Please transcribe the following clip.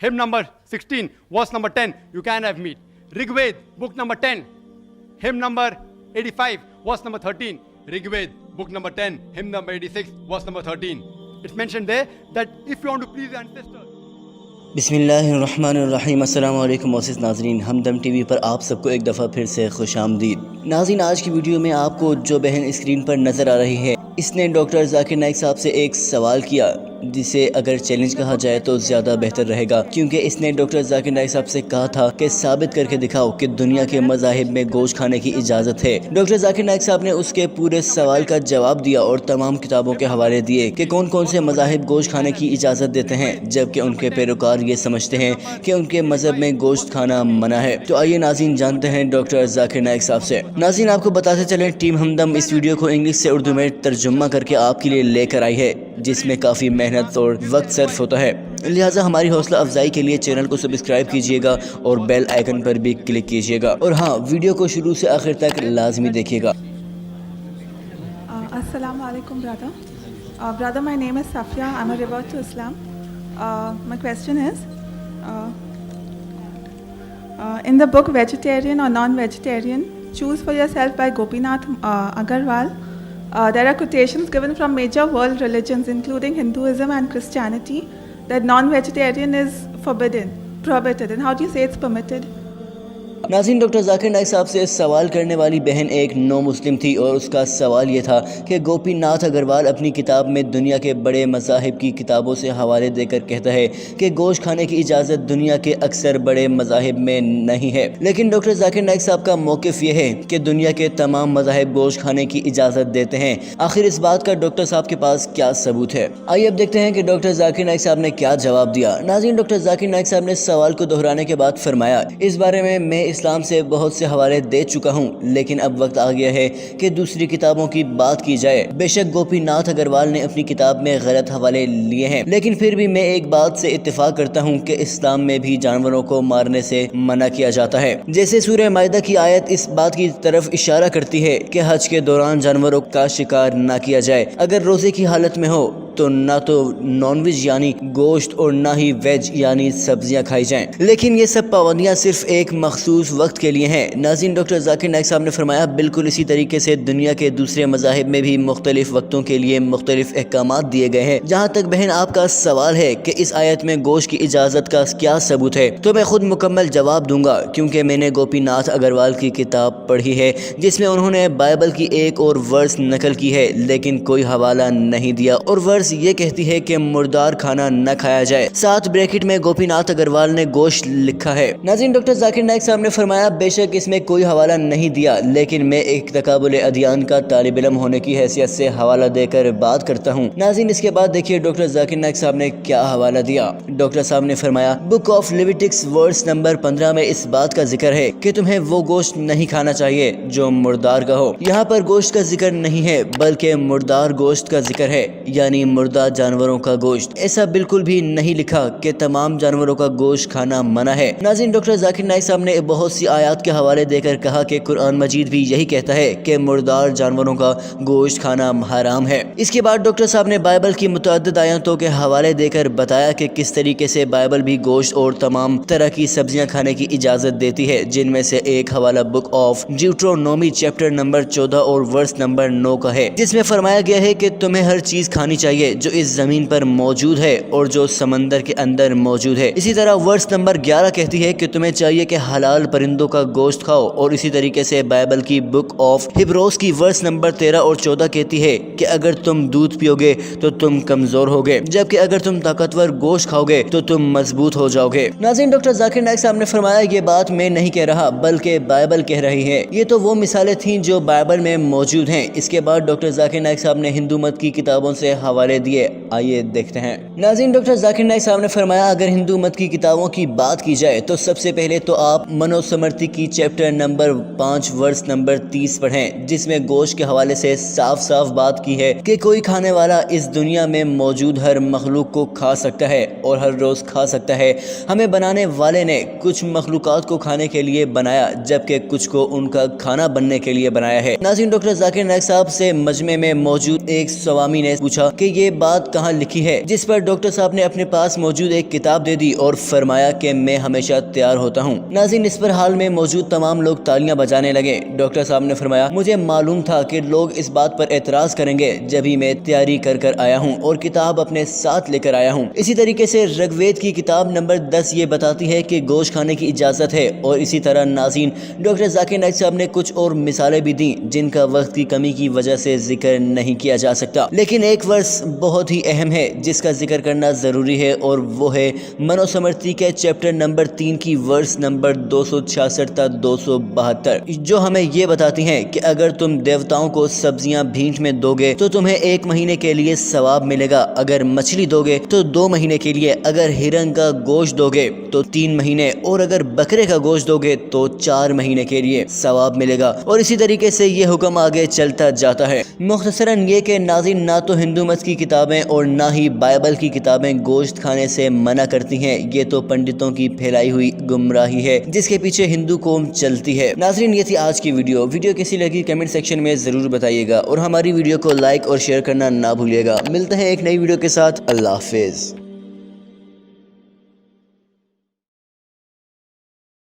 hymn number 16, verse number 10, you can have meat. Rigved, book number 10, hymn number 85, verse number 13. Rigved, book number 10, hymn number 86, verse number 13. It's mentioned there that if you want to please the ancestors. बिस्मिल्लाहिर्रहमानिर्रहीम। अस्सलाम वालेकुम मोअज़्ज़िज़ नाज़रीन, हमदम TV पर आप सबको एक दफ़ा फिर से खुश आमदीद। नाज़रीन, आज की वीडियो में आपको जो बहन स्क्रीन पर नज़र आ रही है, इसने डॉक्टर जाकिर नाइक साहब से एक सवाल किया, जिसे अगर चैलेंज कहा जाए तो ज़्यादा बेहतर रहेगा, क्योंकि इसने डॉक्टर जाकिर नाइक साहब से कहा था कि साबित करके दिखाओ कि दुनिया के मज़ाहिब में गोश्त खाने की इजाज़त है। डॉक्टर जाकिर नाइक साहब ने उसके पूरे सवाल का जवाब दिया और तमाम किताबों के हवाले दिए कि कौन कौन से मज़ाहिब गोश्त खाने की इजाज़त देते हैं, जबकि उनके पैरोकार ये समझते हैं कि उनके मज़हब में गोश्त खाना मना है। तो आइए नाज़रीन जानते हैं डॉक्टर जाकिर नाइक साहब से। नाज़रीन, आपको बताते चलें, टीम हमदम इस वीडियो को इंग्लिश से उर्दू में तर्जुमा करके आपके लिए लेकर आई है, जिसमें काफ़ी मेहनत और वक्त सर्फ होता है। लिहाजा हमारी हौसला अफजाई के लिए चैनल को सब्सक्राइब कीजिएगा और बेल आइकन पर भी क्लिक कीजिएगा, और हाँ, वीडियो को शुरू से आखिर तक लाजमी देखिएगा। Assalamu alaikum, brother. Brother, my name is Safia. I'm a revert to Islam. My question is, in the book Vegetarian or Non-Vegetarian, Choose for Yourself by Gopinath Agarwal, there are quotations given from major world religions, including Hinduism and Christianity, that non-vegetarian is prohibited. And how do you say it's permitted? नाज़रीन, doctor Zakir Naik साहब से सवाल करने वाली बहन एक no मुस्लिम थी और उसका सवाल ये था कि गोपीनाथ अग्रवाल अपनी किताब में दुनिया के बड़े मज़ाहिब की किताबों से हवाले देकर कहता है कि गोश्त खाने की इजाज़त दुनिया के अक्सर बड़े मज़ाहिब में नहीं है। लेकिन डॉक्टर जाकिर नाइक साहब का मौक़िफ़ ये है कि दुनिया के तमाम मज़ाहिब गोश्त खाने की इजाज़त देते हैं। आखिर इस बात का डॉक्टर साहब के पास क्या सबूत है? आइए अब देखते हैं कि डॉक्टर जाकिर नाइक साहब ने क्या जवाब दिया। नाज़रीन, डॉक्टर जाकिर नाइक साहब ने सवाल को दोहराने के बाद फरमाया, इस बारे में मैं इस्लाम से बहुत से हवाले दे चुका हूँ, लेकिन अब वक्त आ गया है कि दूसरी किताबों की बात की जाए। बेशक गोपीनाथ अग्रवाल ने अपनी किताब में गलत हवाले लिए हैं, लेकिन फिर भी मैं एक बात से इत्तेफाक करता हूँ कि इस्लाम में भी जानवरों को मारने से मना किया जाता है। जैसे सूरह माइदा की आयत इस बात की तरफ इशारा करती है कि हज के दौरान जानवरों का शिकार ना किया जाए। अगर रोजे की हालत में हो तो ना तो नॉन वेज यानी गोश्त और ना ही वेज यानी सब्जियां खाई जाएं। लेकिन ये सब पाबंदियां सिर्फ एक मखसूस वक्त के लिए हैं। नाज़रीन, डॉक्टर जाकिर नाइक साहब ने फरमाया, बिल्कुल इसी तरीके से दुनिया के दूसरे मज़ाहिब में भी मुख्तलिफ वक्तों के लिए मुख्तलिफ अहकामात दिए गए हैं। जहाँ तक बहन आपका सवाल है कि इस आयत में गोश्त की इजाज़त का क्या सबूत है, तो मैं खुद मुकम्मल जवाब दूंगा, क्योंकि मैंने गोपीनाथ अग्रवाल की किताब पढ़ी है, जिसमें उन्होंने बाइबल की एक और वर्स नकल की है, लेकिन कोई हवाला नहीं दिया। और वर्स ये कहती है कि मुर्दार खाना न खाया जाए। साथ ब्रैकेट में गोपीनाथ अग्रवाल ने गोश्त लिखा है। नाज़रीन, डॉक्टर जाकिर नाइक साहब ने फरमाया, बेशक इसमें कोई हवाला नहीं दिया, लेकिन मैं एक तकाबुल अदियान का तालिब इल्म होने की हैसियत से हवाला देकर बात करता हूँ। नाज़रीन, इसके बाद देखिए डॉक्टर जाकिर नाइक साहब ने क्या हवाला दिया। डॉक्टर साहब ने फरमाया, बुक ऑफ लेविटिक्स वर्स नंबर 15 में इस बात का जिक्र है कि तुम्हें वो गोश्त नहीं खाना चाहिए जो मुर्दार का हो। यहाँ पर गोश्त का जिक्र नहीं है, बल्कि मुर्दार गोश्त का जिक्र है, यानी मुर्दा जानवरों का गोश्त। ऐसा बिल्कुल भी नहीं लिखा कि तमाम जानवरों का गोश्त खाना मना है। नाज़रीन, डॉक्टर जाकिर नाइक साहब ने बहुत सी आयत के हवाले देकर कहा कि कुरान मजीद भी यही कहता है कि मुर्दार जानवरों का गोश्त खाना हराम है। इसके बाद डॉक्टर साहब ने बाइबल की मुतअद्दिद आयतों के हवाले देकर बताया कि किस तरीके से बाइबल भी गोश्त और तमाम तरह की सब्जियां खाने की इजाज़त देती है, जिनमें से एक हवाला बुक ऑफ ड्यूटरोनोमी चैप्टर नंबर 14 और वर्स नंबर 9 का है, जिसमें फरमाया गया है कि तुम्हें हर चीज़ खानी चाहिए जो इस ज़मीन पर मौजूद है और जो समंदर के अंदर मौजूद है। इसी तरह वर्स नंबर 11 कहती है कि तुम्हें चाहिए कि हलाल परिंदों का गोश्त खाओ, और इसी तरीके से बाइबल की बुक ऑफ हिब्रोस की वर्स नंबर 13 और 14 कहती है कि अगर तुम दूध पियोगे तो तुम कमजोर होगे, जबकि अगर तुम ताकतवर गोश्त खाओगे तो तुम मजबूत हो जाओगे। नाज़रीन, डॉक्टर जाकिर नाइक साहब ने फरमाया, ये बात मैं नहीं कह रहा बल्कि बाइबल कह रही है। ये तो वो मिसालें थीं जो बाइबल में मौजूद हैं। इसके बाद डॉक्टर जाकिर नाइक साहब ने हिंदू मत की किताबों से हवाले दिए। आइए देखते हैं। नाज़रीन, डॉक्टर जाकिर नाइक साहब ने फरमाया, अगर हिंदू मत की किताबों की बात की जाए तो सबसे पहले तो आप मनुस्मृति की चैप्टर नंबर 5 वर्स नंबर 30 पढ़ें, जिसमें गोश्त के हवाले से साफ साफ बात की है कि कोई खाने वाला इस दुनिया में मौजूद हर मखलूक को खा सकता है और हर रोज़ खा सकता है। हमें बनाने वाले ने कुछ मखलूकात को खाने के लिए बनाया, जबकि कुछ को उनका खाना बनने के लिए बनाया है। नाज़रीन, डॉक्टर जाकिर नाइक साहब से मजमे में मौजूद एक स्वामी ने पूछा कि یہ بات کہاں لکھی ہے، جس پر ڈاکٹر صاحب نے اپنے پاس موجود ایک کتاب دے دی اور فرمایا کہ میں ہمیشہ تیار ہوتا ہوں۔ ناظرین، اس پر حال میں موجود تمام لوگ تالیاں بجانے لگے۔ ڈاکٹر صاحب نے فرمایا مجھے معلوم تھا کہ لوگ اس بات پر اعتراض کریں گے، جبھی میں تیاری کر آیا ہوں اور کتاب اپنے ساتھ لے کر آیا ہوں۔ اسی طریقے سے رگ وید کی کتاب نمبر 10 یہ بتاتی ہے کہ گوشت کھانے کی اجازت ہے، اور اسی طرح ناظرین ڈاکٹر ذاکر نائک صاحب نے کچھ اور مثالیں بھی دیں جن کا وقت کی کمی کی وجہ سے ذکر نہیں کیا جا سکتا، لیکن ایک ورس بہت ہی اہم ہے جس کا ذکر کرنا ضروری ہے، اور وہ ہے منو سمرتی کے چیپٹر نمبر 3 کی ورس نمبر 266 تا 272، جو ہمیں یہ بتاتی ہیں کہ اگر تم دیوتاؤں کو سبزیاں بھیٹ میں دو گے تو تمہیں 1 مہینے کے لیے ثواب ملے گا، اگر مچھلی دو گے تو 2 مہینے کے لیے، اگر ہرن کا گوشت دو گے تو 3 مہینے، اور اگر بکرے کا گوشت دو گے تو 4 مہینے کے لیے ثواب ملے گا، اور اسی طریقے سے یہ حکم آگے چلتا جاتا ہے۔ مختصراً یہ کہ ناظرین نہ تو ہندو مت کی کتابیں اور نہ ہی بائبل کی کتابیں گوشت کھانے سے منع کرتی ہیں، یہ تو پنڈتوں کی پھیلائی ہوئی گمراہی ہے جس کے پیچھے ہندو قوم چلتی ہے۔ ناظرین یہ تھی آج کی ویڈیو کیسی لگی کمنٹ سیکشن میں ضرور بتائیے گا، اور ہماری ویڈیو کو لائک اور شیئر کرنا نہ بھولیے گا۔ ملتے ہیں ایک نئی ویڈیو کے ساتھ، اللہ حافظ۔